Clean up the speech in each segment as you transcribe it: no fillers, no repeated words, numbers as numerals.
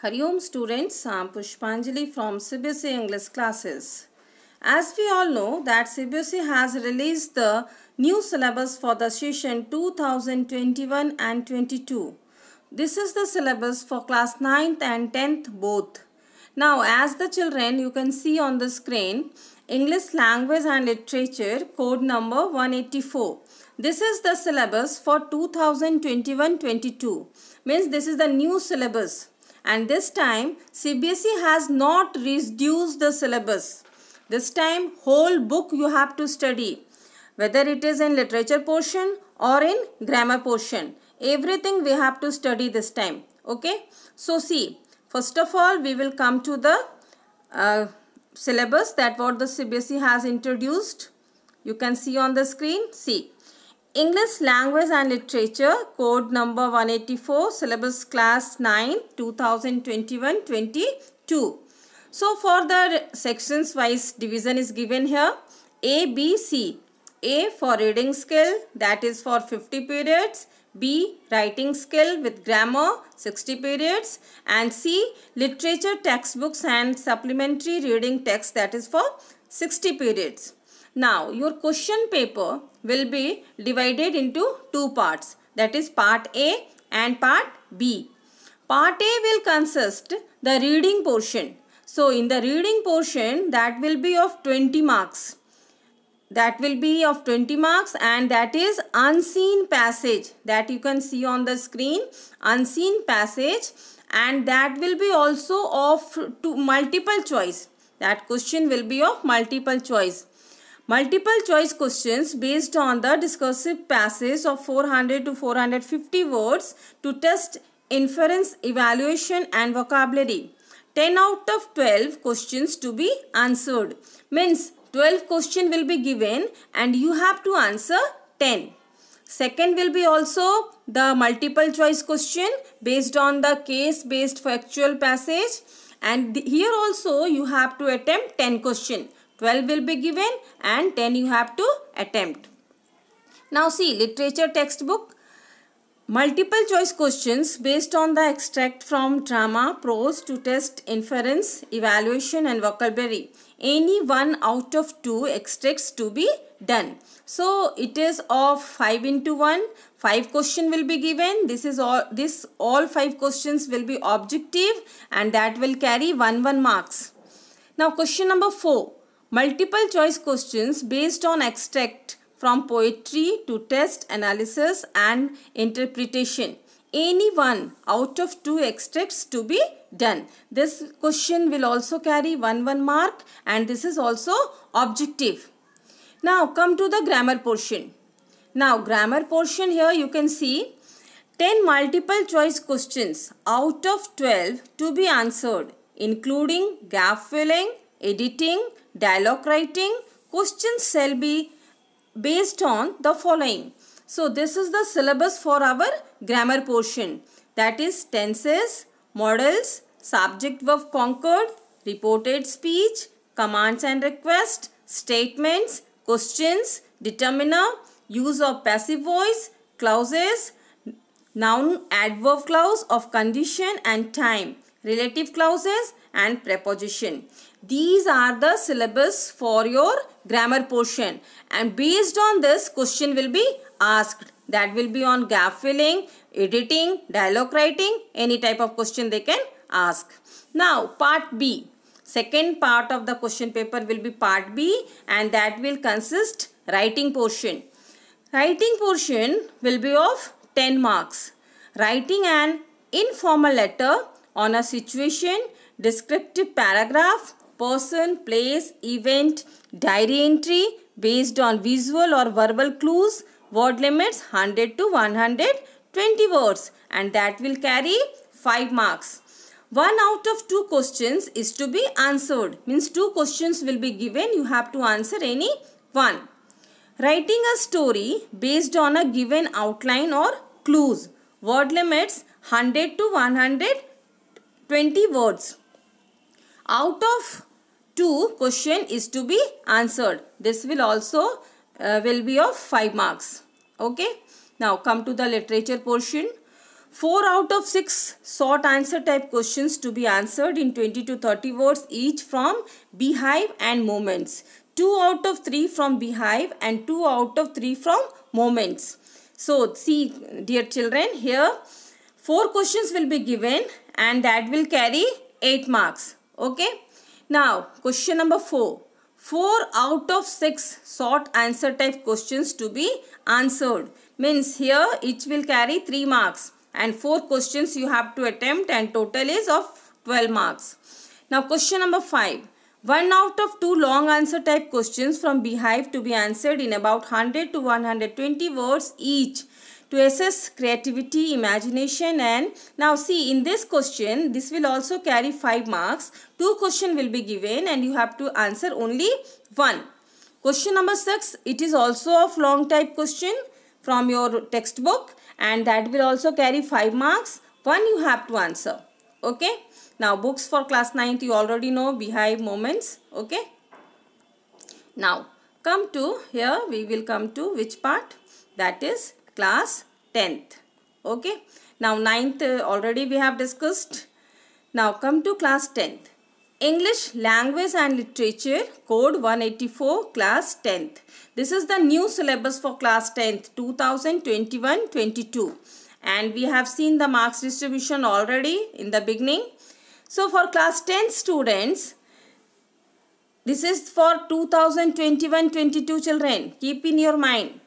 Hari Om students, I am Pushpanjali from CBSE English classes. As we all know that CBSE has released the new syllabus for the session 2021 and 22. This is the syllabus for class 9th and 10th both. Now as the children you can see on the screen English language and literature code number 184. This is the syllabus for 2021-22. Means this is the new syllabus. And this time CBSE has not reduced the syllabus. This time whole book you have to study. Whether it is in literature portion or in grammar portion. Everything we have to study this time. Okay. So see. First of all we will come to the syllabus that what the CBSE has introduced. You can see on the screen. See. English language and literature code number 184 syllabus class 9 2021-22. So for the sections wise division is given here. A, B, C. A for reading skill, that is for 50 periods. B writing skill with grammar 60 periods. And C literature textbooks and supplementary reading text, that is for 60 periods. Now your question paper will be divided into two parts, that is part A and part B. Part A will consist the reading portion. So in the reading portion that will be of 20 marks. That will be of 20 marks and that is unseen passage that you can see on the screen, unseen passage, and that will be also of multiple choice. That question will be of multiple choice. Multiple choice questions based on the discursive passage of 400 to 450 words to test inference, evaluation and vocabulary. 10 out of 12 questions to be answered. Means 12 question will be given and you have to answer 10. Second will be also the multiple choice question based on the case based factual passage, and here also you have to attempt 10 question. 12 will be given and 10 you have to attempt. Now see literature textbook. Multiple choice questions based on the extract from drama, prose to test inference, evaluation and vocabulary. Any one out of 2 extracts to be done. So it is of 5 into 1. 5 question will be given. All 5 questions will be objective and that will carry 1 marks. Now question number 4. Multiple choice questions based on extract from poetry to test analysis and interpretation. Any one out of 2 extracts to be done. This question will also carry 1 mark and this is also objective. Now come to the grammar portion. Now grammar portion, here you can see 10 multiple choice questions out of 12 to be answered, including gap filling, editing, dialogue writing. Questions shall be based on the following. So this is the syllabus for our grammar portion, that is tenses, modals, subject verb concord, reported speech, commands and requests, statements, questions, determiner, use of passive voice, clauses, noun adverb clause of condition and time, relative clauses and preposition. These are the syllabus for your grammar portion, and based on this question will be asked. That will be on gap filling, editing, dialogue writing, any type of question they can ask. Now part B. Second part of the question paper will be part B and that will consist writing portion. Writing portion will be of 10 marks. Writing an informal letter on a situation, descriptive paragraph, person, place, event, diary entry based on visual or verbal clues, word limits 100 to 120 words and that will carry 5 marks. 1 out of 2 questions is to be answered. Means 2 questions will be given. You have to answer any one. Writing a story based on a given outline or clues. Word limits 100 to 120 words. Out of 2 question is to be answered. This will also will be of 5 marks. Okay. Now come to the literature portion. 4 out of 6 short answer type questions to be answered in 20 to 30 words each from Beehive and Moments. 2 out of 3 from Beehive and 2 out of 3 from Moments. So see dear children, here 4 questions will be given and that will carry 8 marks. Okay. Now question number 4. 4 out of 6 short answer type questions to be answered. Means here each will carry 3 marks. And 4 questions you have to attempt and total is of 12 marks. Now question number 5. 1 out of 2 long answer type questions from Beehive to be answered in about 100 to 120 words each to assess creativity, imagination, and now see in this question this will also carry 5 marks. 2 questions will be given and you have to answer only 1. Question number 6, it is also of long type question from your textbook and that will also carry 5 marks. 1 you have to answer. Okay. Now books for class 9th you already know, Beehive, Moments. Okay. Now come to here, we will come to which part? That is class 10th. Okay. Now 9th already we have discussed. Now come to class 10th. English Language and Literature Code 184 class 10th. This is the new syllabus for class 10th 2021-22 and we have seen the marks distribution already in the beginning. So for class 10 students, this is for 2021-22 children. Keep in your mind.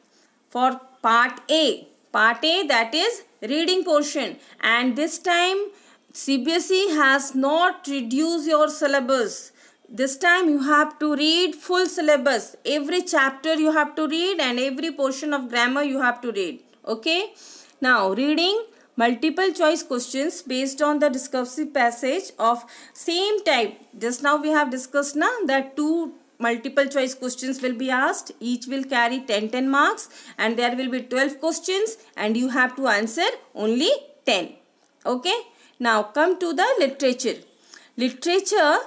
For part A that is reading portion and this time CBSE has not reduced your syllabus. This time you have to read full syllabus. Every chapter you have to read and every portion of grammar you have to read. Okay. Now reading multiple choice questions based on the discursive passage of same type. Just now we have discussed now that 2 multiple choice questions will be asked. Each will carry 10 marks and there will be 12 questions and you have to answer only 10. Okay. Now come to the literature. Literature,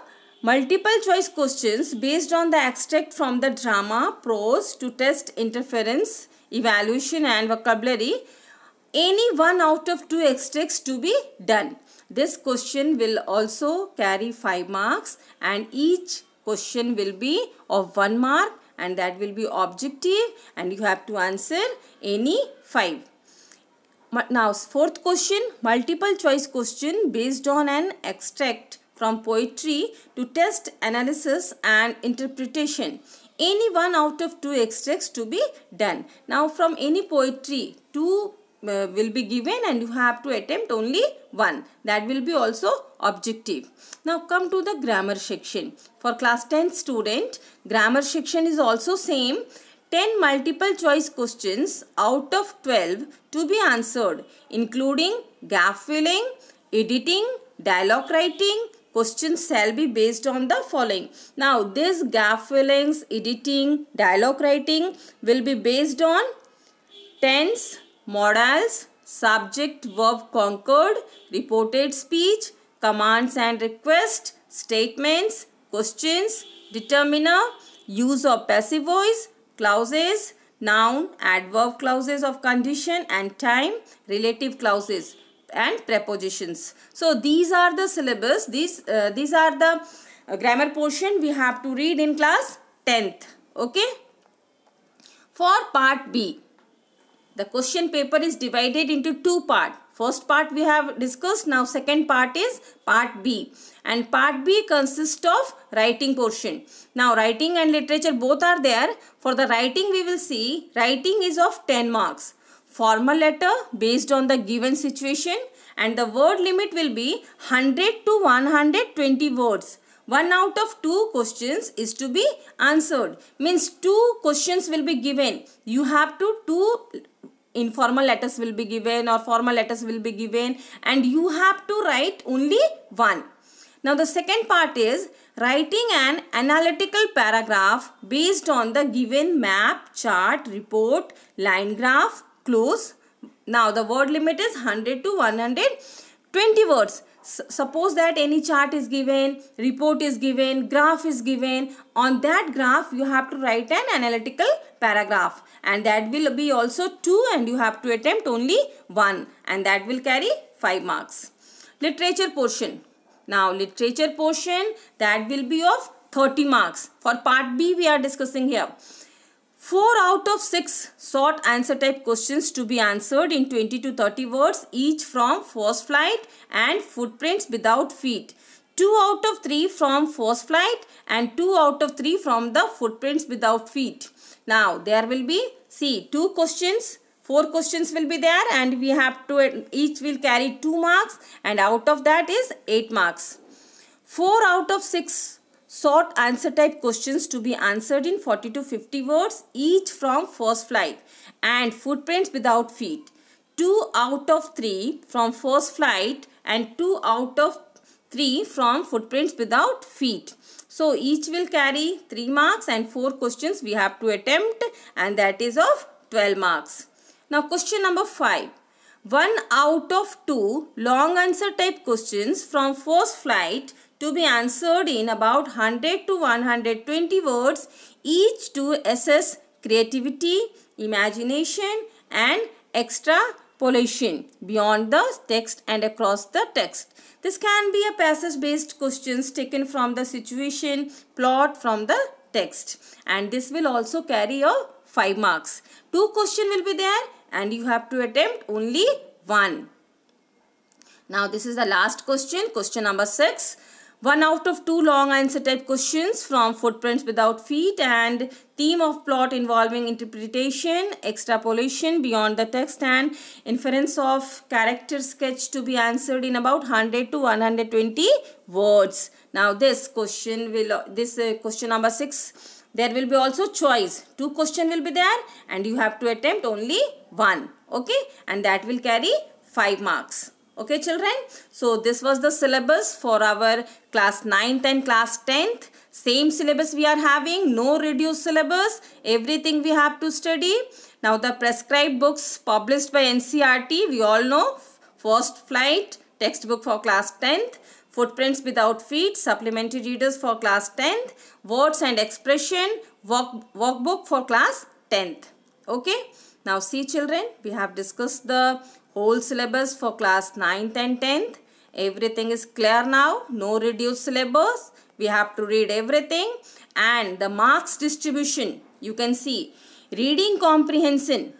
multiple choice questions based on the extract from the drama, prose to test interference, evaluation and vocabulary. Any 1 out of 2 extracts to be done. This question will also carry 5 marks and each question will be of 1 mark and that will be objective and you have to answer any 5. Now 4th question, multiple choice question based on an extract from poetry to test analysis and interpretation. Any 1 out of 2 extracts to be done. Now from any poetry 2 will be given and you have to attempt only 1. That will be also objective. Now come to the grammar section. For class 10 student, grammar section is also same. 10 multiple choice questions out of 12 to be answered, including gap filling, editing, dialogue writing. Questions shall be based on the following. Now this gap fillings, editing, dialogue writing will be based on tense, modals, subject verb concord, reported speech, commands and request, statements, questions, determiner, use of passive voice, clauses, noun, adverb clauses of condition and time, relative clauses and prepositions. So these are the syllabus. These are the grammar portion we have to read in class 10th. Okay. For part B, the question paper is divided into 2 parts. First part we have discussed. Now second part is part B. And part B consists of writing portion. Now writing and literature both are there. For the writing we will see writing is of 10 marks. Formal letter based on the given situation and the word limit will be 100 to 120 words. 1 out of 2 questions is to be answered. Means 2 questions will be given. You have to 2 informal letters will be given or formal letters will be given and you have to write only 1. Now the second part is writing an analytical paragraph based on the given map, chart, report, line graph, clues. Now the word limit is 100 to 120 words. suppose that any chart is given, report is given, graph is given. On that graph you have to write an analytical paragraph, and that will be also 2, and you have to attempt only 1, and that will carry 5 marks. Literature portion. Now literature portion, that will be of 30 marks. For part B we are discussing here. 4 out of 6 short answer type questions to be answered in 20 to 30 words, each from first flight and footprints without feet. 2 out of 3 from first flight and 2 out of 3 from the footprints without feet. Now there will be, see, 2 questions, 4 questions will be there, and we have to, each will carry 2 marks, and out of that is 8 marks. 4 out of 6 short answer type questions to be answered in 40 to 50 words, each from first flight and footprints without feet. 2 out of 3 from first flight and 2 out of 3 from footprints without feet. So each will carry 3 marks, and 4 questions we have to attempt, and that is of 12 marks. Now question number 5. 1 out of 2 long answer type questions from first flight to be answered in about 100 to 120 words, each to assess creativity, imagination and extrapolation beyond the text and across the text. This can be a passage based questions taken from the situation, plot from the text, and this will also carry a 5 marks. 2 questions will be there, and you have to attempt only 1. Now this is the last question, question number 6. 1 out of 2 long answer type questions from footprints without feet and theme of plot involving interpretation, extrapolation beyond the text and inference of character sketch to be answered in about 100 to 120 words. Now this question will, question number 6, there will be also choice. 2 questions will be there, and you have to attempt only 1. Okay, and that will carry 5 marks. Okay children, so this was the syllabus for our class 9th and class 10th. Same syllabus we are having, no reduced syllabus, everything we have to study. Now the prescribed books published by NCERT, we all know, First Flight textbook for class 10th, Footprints Without Feet, supplementary readers for class 10th, Words and Expression, workbook for class 10th. Okay, now see children, we have discussed the whole syllabus for class 9th and 10th. Everything is clear now. No reduced syllabus. We have to read everything. And the marks distribution, you can see. Reading comprehension,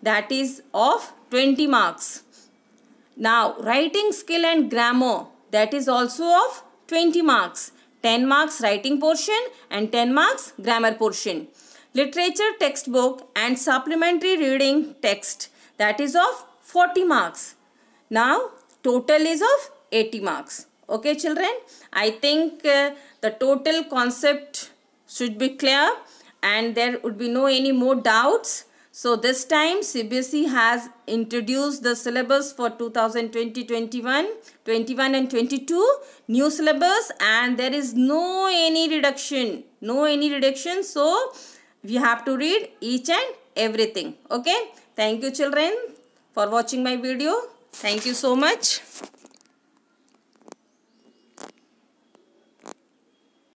that is of 20 marks. Now writing skill and grammar, that is also of 20 marks. 10 marks writing portion and 10 marks grammar portion. Literature textbook and supplementary reading text, that is of 40 marks. Now total is of 80 marks. Okay children, I think the total concept should be clear and there would be no any more doubts. So this time CBSE has introduced the syllabus for 2020-21, 21 and 22 new syllabus, and there is no any reduction. So we have to read each and everything. Okay. Thank you children for watching my video. Thank you so much.